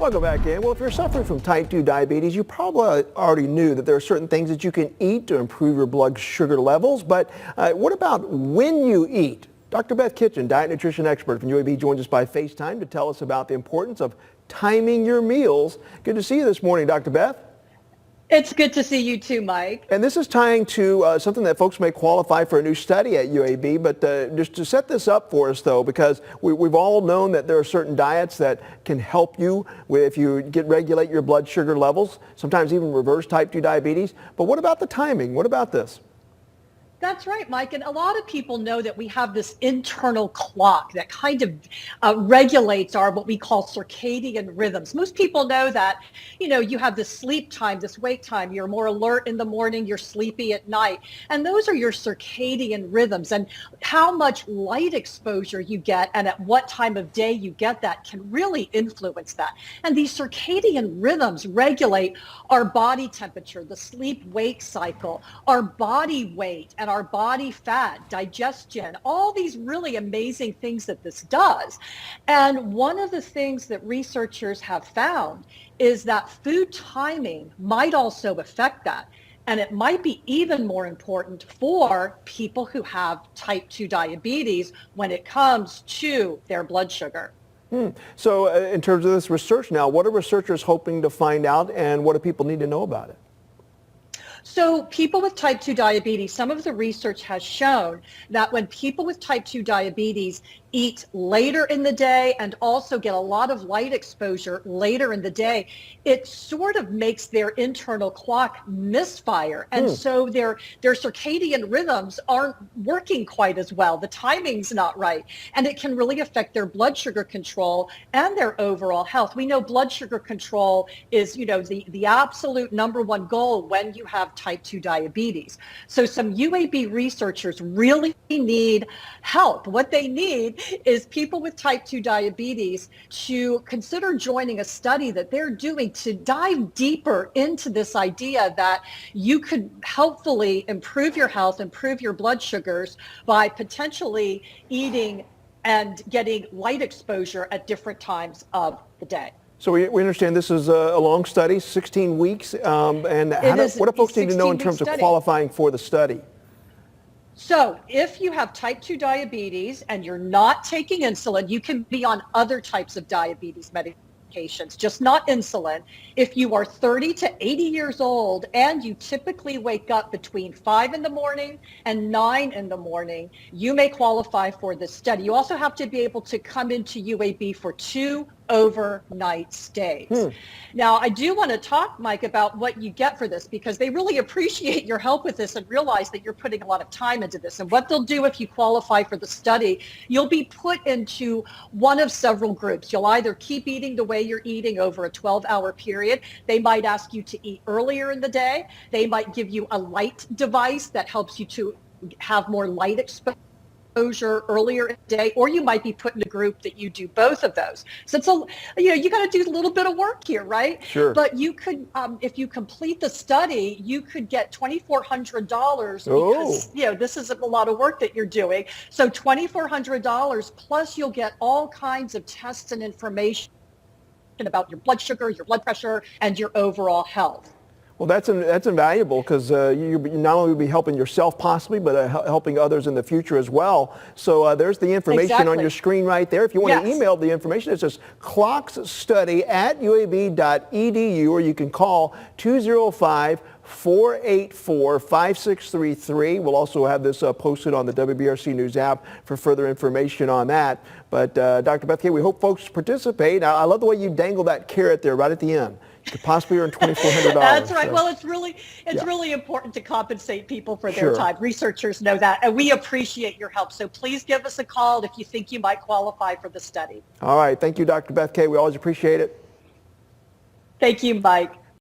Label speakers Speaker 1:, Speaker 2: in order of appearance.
Speaker 1: Welcome back in. Well, if you're suffering from type 2 diabetes, you probably already knew that there are certain things that you can eat to improve your blood sugar levels. But what about when you eat? Dr. Beth Kitchen, diet nutrition expert from UAB, joins us by FaceTime to tell us about the importance of timing your meals. Good to see you this morning, Dr. Beth.
Speaker 2: It's good to see you too, Mike.
Speaker 1: And this is tying to something that folks may qualify for a new study at UAB, but just to set this up for us, though, because we've all known that there are certain diets that can help you if you regulate your blood sugar levels, sometimes even reverse type 2 diabetes. But what about the timing? What about this?
Speaker 2: That's right, Mike. And a lot of people know that we have this internal clock that kind of regulates our what we call circadian rhythms. Most people know that, you have this sleep time, this wake time. You're more alert in the morning, you're sleepy at night. And those are your circadian rhythms. And how much light exposure you get and at what time of day you get that can really influence that. And these circadian rhythms regulate our body temperature, the sleep-wake cycle, our body weight, and our body fat, digestion, all these really amazing things that this does. And one of the things that researchers have found is that food timing might also affect that. And it might be even more important for people who have type 2 diabetes when it comes to their blood sugar.
Speaker 1: So in terms of this research now, what are researchers hoping to find out and what do people need to know about it?
Speaker 2: So people with type 2 diabetes, some of the research has shown that when people with type 2 diabetes eat later in the day and also get a lot of light exposure later in the day, it sort of makes their internal clock misfire. And so their circadian rhythms aren't working quite as well. The timing's not right. And it can really affect their blood sugar control and their overall health. We know blood sugar control is, the absolute number one goal when you have type 2 diabetes. So some UAB researchers really need help. What they need is people with type 2 diabetes to consider joining a study that they're doing to dive deeper into this idea that you could helpfully improve your health, improve your blood sugars by potentially eating and getting light exposure at different times of the day.
Speaker 1: So we understand this is a long study, 16 weeks. And what do folks need to know in terms of qualifying for the study?
Speaker 2: So if you have type 2 diabetes and you're not taking insulin, you can be on other types of diabetes medications, just not insulin. If you are 30 to 80 years old and you typically wake up between 5 in the morning and 9 in the morning, you may qualify for this study. You also have to be able to come into UAB for 2 overnight stays. Now, I do want to talk, Mike, about what you get for this because they really appreciate your help with this and realize that you're putting a lot of time into this. And what they'll do if you qualify for the study, you'll be put into one of several groups. You'll either keep eating the way you're eating over a 12-hour period. They might ask you to eat earlier in the day. They might give you a light device that helps you to have more light exposure earlier in the day, or you might be put in a group that you do both of those. So it's you got to do a little bit of work here, right?
Speaker 1: Sure.
Speaker 2: But you could, if you complete the study, you could get $2,400 because this is a lot of work that you're doing. So $2,400 plus you'll get all kinds of tests and information about your blood sugar, your blood pressure, and your overall health.
Speaker 1: Well, that's invaluable because you not only will be helping yourself possibly, but helping others in the future as well. So there's the information on your screen right there. If you want to email the information, it says clocksstudy@uab.edu, or you can call 205-484-5633. We'll also have this posted on the WBRC News app for further information on that. But Dr. Beth K, we hope folks participate. I love the way you dangle that carrot there right at the end. You could possibly earn $2,400.
Speaker 2: That's right. So. Well, it's really important to compensate people for their time. Researchers know that, and we appreciate your help. So please give us a call if you think you might qualify for the study.
Speaker 1: All right. Thank you, Dr. Beth K. We always appreciate it.
Speaker 2: Thank you, Mike.